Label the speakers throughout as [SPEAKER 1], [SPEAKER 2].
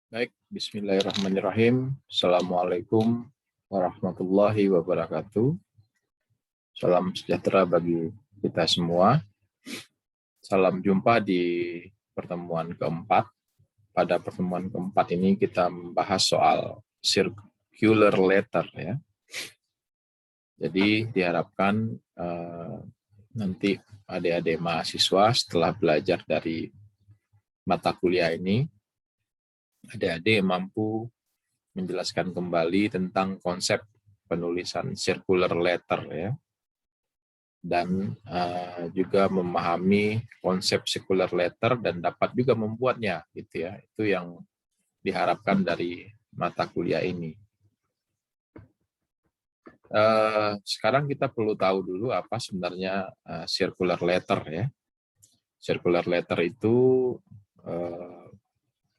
[SPEAKER 1] Baik, bismillahirrahmanirrahim. Assalamualaikum warahmatullahi wabarakatuh. Salam sejahtera bagi kita semua. Salam jumpa di pertemuan keempat. Pada pertemuan keempat ini kita membahas soal circular letter ya. Jadi diharapkan nanti adik-adik mahasiswa setelah belajar dari mata kuliah ini, adik-adik mampu menjelaskan kembali tentang konsep penulisan circular letter ya, dan juga memahami konsep circular letter dan dapat juga membuatnya gitu ya. Itu yang diharapkan dari mata kuliah ini. Sekarang kita perlu tahu dulu apa sebenarnya circular letter ya. Circular letter itu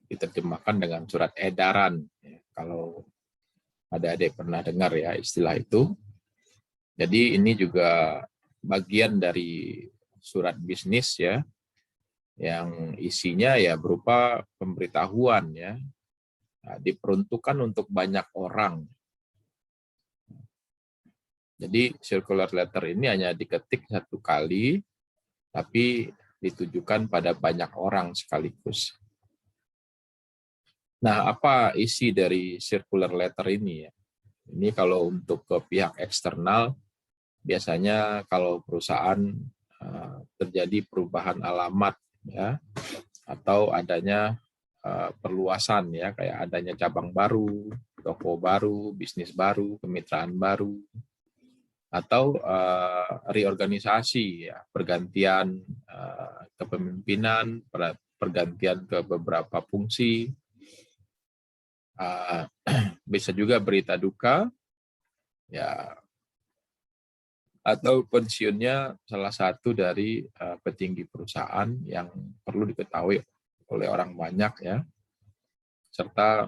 [SPEAKER 1] diterjemahkan dengan surat edaran ya. Kalau adik-adik pernah dengar ya istilah itu. Jadi ini juga bagian dari surat bisnis ya, yang isinya ya berupa pemberitahuan ya, diperuntukkan untuk banyak orang. Jadi circular letter ini hanya diketik satu kali, tapi ditujukan pada banyak orang sekaligus. Nah, apa isi dari circular letter ini ya? Ini kalau untuk ke pihak eksternal, biasanya kalau perusahaan terjadi perubahan alamat ya, atau adanya perluasan ya, kayak adanya cabang baru, toko baru, bisnis baru, kemitraan baru, atau reorganisasi ya, pergantian kepemimpinan, pergantian ke beberapa fungsi, bisa juga berita duka ya, atau pensiunnya salah satu dari petinggi perusahaan yang perlu diketahui oleh orang banyak ya, serta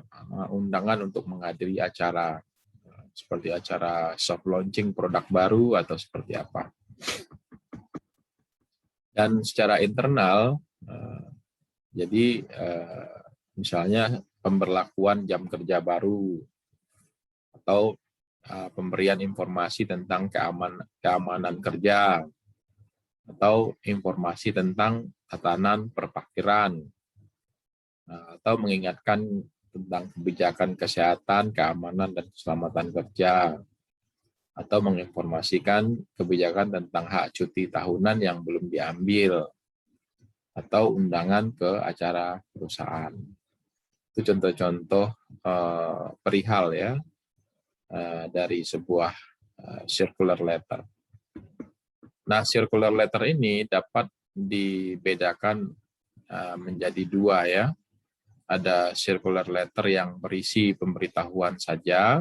[SPEAKER 1] undangan untuk menghadiri acara seperti acara soft launching produk baru atau seperti apa. Dan secara internal, jadi misalnya pemberlakuan jam kerja baru atau pemberian informasi tentang keamanan kerja atau informasi tentang tatanan perparkiran, atau mengingatkan tentang kebijakan kesehatan, keamanan, dan keselamatan kerja, atau menginformasikan kebijakan tentang hak cuti tahunan yang belum diambil, atau undangan ke acara perusahaan. Itu contoh-contoh perihal ya dari sebuah circular letter. Nah, circular letter ini dapat dibedakan menjadi dua ya. Ada circular letter yang berisi pemberitahuan saja,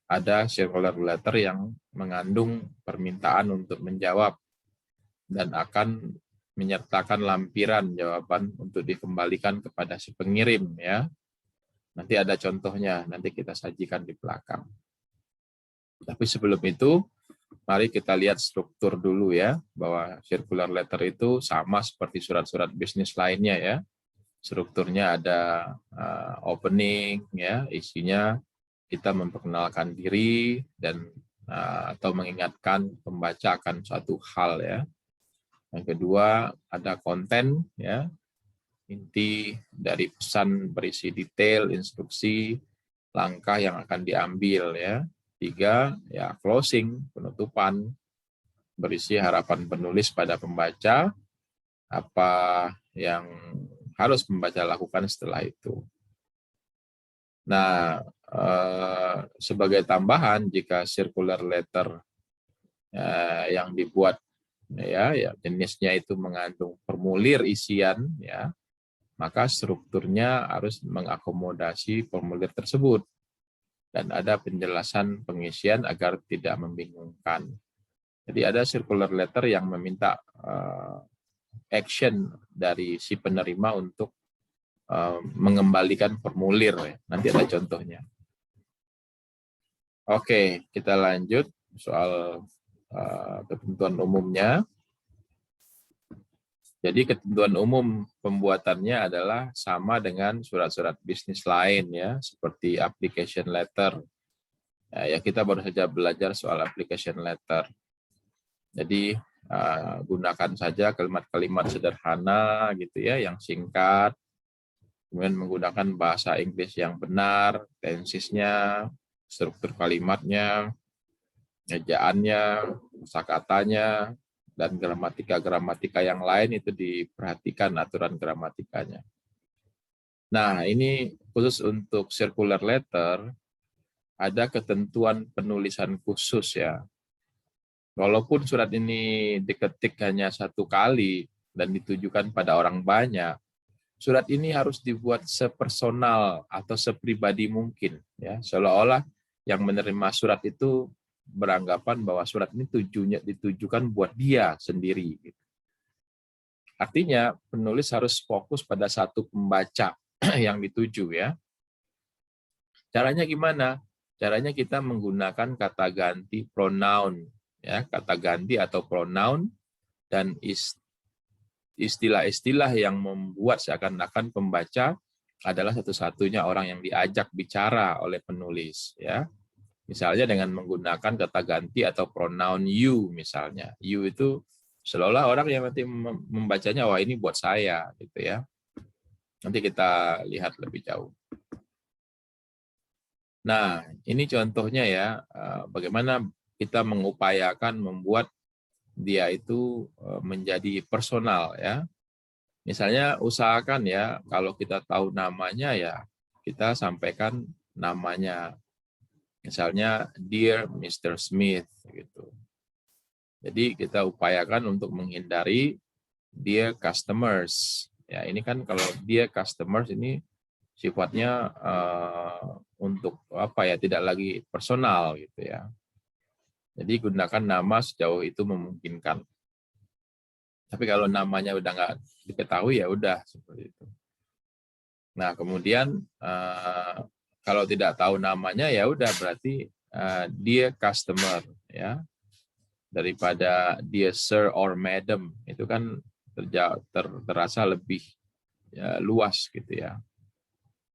[SPEAKER 1] ada circular letter yang mengandung permintaan untuk menjawab dan akan menyertakan lampiran jawaban untuk dikembalikan kepada si pengirim ya. Nanti ada contohnya, nanti kita sajikan di belakang. Tapi sebelum itu, mari kita lihat struktur dulu ya, bahwa circular letter itu sama seperti surat-surat bisnis lainnya ya. Strukturnya ada opening ya, isinya kita memperkenalkan diri dan atau mengingatkan pembaca akan suatu hal ya. Yang kedua ada konten ya, inti dari pesan berisi detail, instruksi, langkah yang akan diambil ya. Tiga ya, closing, penutupan, berisi harapan penulis pada pembaca, apa yang harus pembaca lakukan setelah itu. Nah, sebagai tambahan, jika circular letter yang dibuat ya jenisnya itu mengandung formulir isian ya, maka strukturnya harus mengakomodasi formulir tersebut dan ada penjelasan pengisian agar tidak membingungkan. Jadi ada circular letter yang meminta action dari si penerima untuk mengembalikan formulir. Nanti ada contohnya. Oke, kita lanjut soal ketentuan umumnya. Jadi ketentuan umum pembuatannya adalah sama dengan surat-surat bisnis lain ya, seperti application letter. Ya, kita baru saja belajar soal application letter. Jadi gunakan saja kalimat-kalimat sederhana gitu ya, yang singkat, kemudian menggunakan bahasa Inggris yang benar, tensisnya, struktur kalimatnya, ejaannya, kosakatanya, dan gramatika-gramatika yang lain itu diperhatikan aturan gramatikanya. Nah, ini khusus untuk circular letter, ada ketentuan penulisan khusus ya. Walaupun surat ini diketik hanya 1 kali dan ditujukan pada orang banyak, surat ini harus dibuat sepersonal atau sepribadi mungkin ya, seolah-olah yang menerima surat itu beranggapan bahwa surat ini ditujukan buat dia sendiri. Artinya penulis harus fokus pada satu pembaca yang dituju ya. Caranya gimana? Caranya kita menggunakan kata ganti pronoun ya, kata ganti atau pronoun, dan istilah-istilah yang membuat seakan-akan pembaca adalah satu-satunya orang yang diajak bicara oleh penulis ya. Misalnya dengan menggunakan kata ganti atau pronoun you misalnya. You itu seolah orang yang nanti membacanya, wah ini buat saya gitu ya. Nanti kita lihat lebih jauh. Nah, ini contohnya ya, bagaimana kita mengupayakan membuat dia itu menjadi personal ya. Misalnya usahakan ya, kalau kita tahu namanya ya, kita sampaikan namanya. Misalnya, Dear Mr. Smith, gitu. Jadi kita upayakan untuk menghindari Dear Customers. Ya, ini kan kalau Dear Customers ini sifatnya untuk apa ya, tidak lagi personal gitu ya. Jadi gunakan nama sejauh itu memungkinkan. Tapi kalau namanya udah nggak diketahui ya udah seperti itu. Nah kemudian kalau tidak tahu namanya ya udah berarti Dear Customer ya, daripada Dear Sir or Madam itu kan terasa lebih ya, luas gitu ya.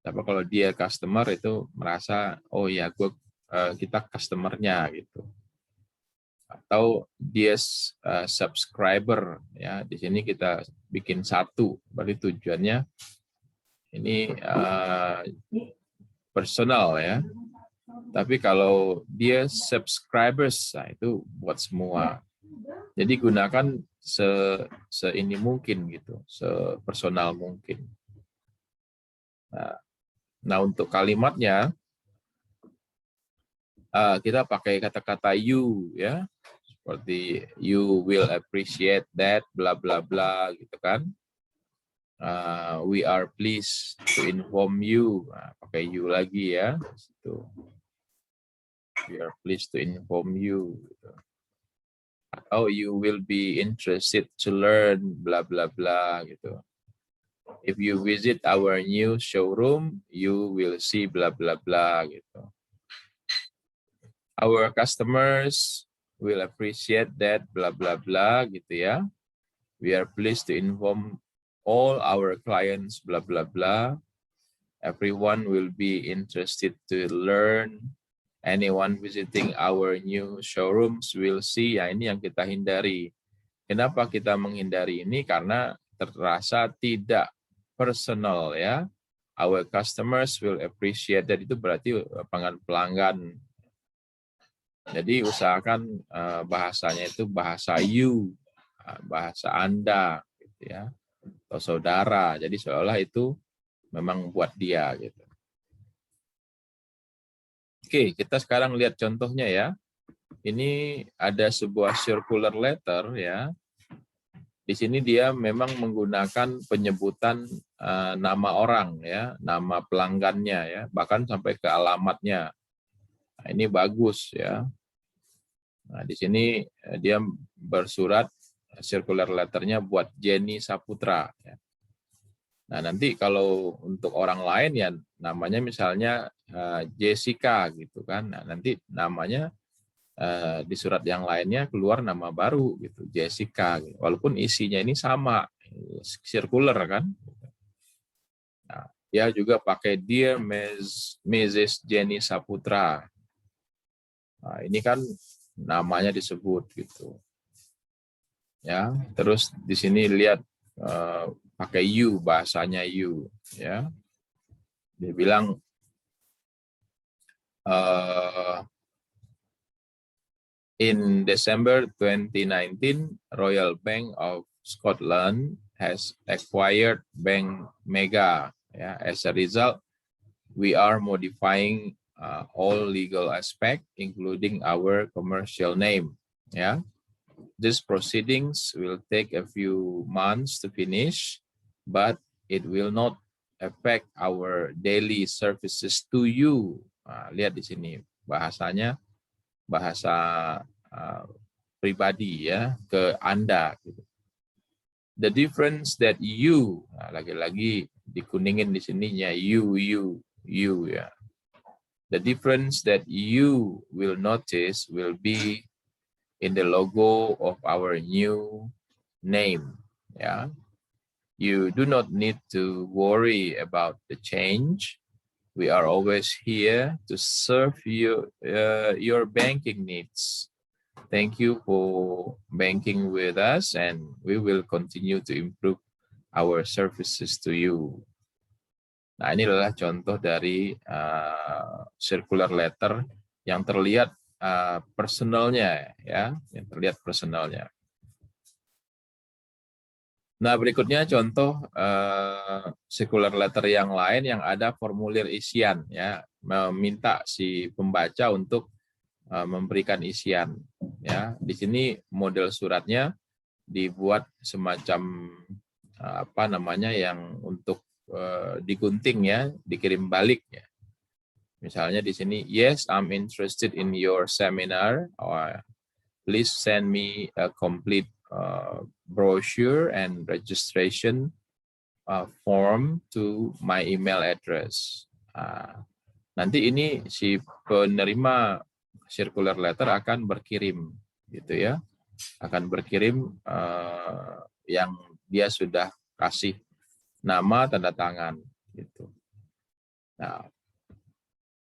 [SPEAKER 1] Tapi kalau Dear Customer itu merasa oh ya kita customernya gitu. Atau Dear Subscriber ya, di sini kita bikin 1 berarti tujuannya ini personal ya. Tapi kalau dia subscribers, nah itu buat semua. Jadi gunakan ini mungkin gitu, sepersonal mungkin. Nah untuk kalimatnya kita pakai kata-kata you ya, seperti you will appreciate that, bla bla bla gitu kan. We are pleased to inform you, nah, pakai you lagi ya. Situ. We are pleased to inform you. Gitu. Atau you will be interested to learn, bla bla bla gitu. If you visit our new showroom, you will see bla bla bla gitu. Our customers will appreciate that, bla bla bla gitu ya. We are pleased to inform all our clients, bla bla bla. Everyone will be interested to learn. Anyone visiting our new showrooms will see. Ya, ini yang kita hindari. Kenapa kita menghindari ini? Karena terasa tidak personal ya. Our customers will appreciate that, itu berarti pelanggan. Jadi usahakan bahasanya itu bahasa you, bahasa Anda gitu ya. Atau saudara. Jadi seolah itu memang buat dia gitu. Oke, kita sekarang lihat contohnya ya. Ini ada sebuah circular letter ya. Di sini dia memang menggunakan penyebutan nama orang ya, nama pelanggannya ya, bahkan sampai ke alamatnya. Nah, ini bagus ya. Nah, di sini dia bersurat circular letternya buat Jenny Saputra ya. Nah, nanti kalau untuk orang lain ya namanya misalnya Jessica gitu kan. Nah, nanti namanya di surat yang lainnya keluar nama baru gitu, Jessica. Gitu. Walaupun isinya ini sama circular kan. Nah, dia juga pakai Dear Mrs. Jenny Saputra. Nah, ini kan namanya disebut gitu. Ya, terus di sini lihat pakai you, bahasanya you, ya. Dia bilang in December 2019, Royal Bank of Scotland has acquired Bank Mega. Yeah, as a result, we are modifying all legal aspect, including our commercial name. Yeah, these proceedings will take a few months to finish, but it will not affect our daily services to you. Nah, lihat di sini bahasanya bahasa pribadi ya ke Anda. Gitu. The difference that you, nah, lagi-lagi dikuningin di sininya you ya. The difference that you will notice will be in the logo of our new name. Ya, you do not need to worry about the change. We are always here to serve you your banking needs. Thank you for banking with us, and we will continue to improve our services to you. Nah, ini adalah contoh dari circular letter yang terlihat personalnya, ya, yang terlihat personalnya. Nah, berikutnya contoh circular letter yang lain yang ada formulir isian, ya, meminta si pembaca untuk memberikan isian, ya. Di sini model suratnya dibuat semacam apa namanya yang untuk digunting ya, dikirim balik ya. Misalnya di sini, yes, I'm interested in your seminar, or please send me a complete brochure and registration form to my email address. Nanti ini si penerima circular letter akan berkirim, gitu ya, akan berkirim yang dia sudah kasih nama, tanda tangan, gitu. Nah,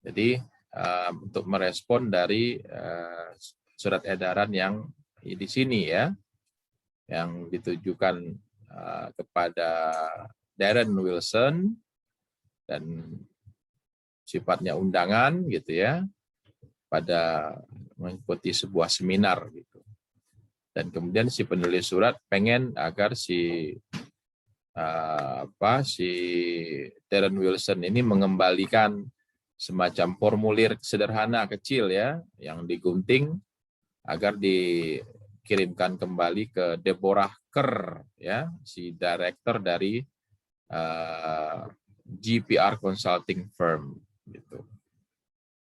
[SPEAKER 1] jadi untuk merespon dari surat edaran yang di sini ya, yang ditujukan kepada Darren Wilson dan sifatnya undangan, gitu ya, pada mengikuti sebuah seminar gitu. Dan kemudian si penulis surat pengen agar si Darren Wilson ini mengembalikan semacam formulir sederhana kecil ya yang digunting agar dikirimkan kembali ke Deborah Kerr ya, si direktur dari GPR Consulting Firm gitu.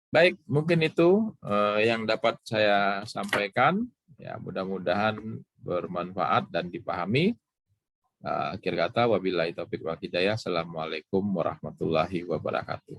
[SPEAKER 1] Baik, mungkin itu yang dapat saya sampaikan. Ya, mudah-mudahan bermanfaat dan dipahami. Akhir kata, wabillahi taufiq wal hidayah. Assalamualaikum warahmatullahi wabarakatuh.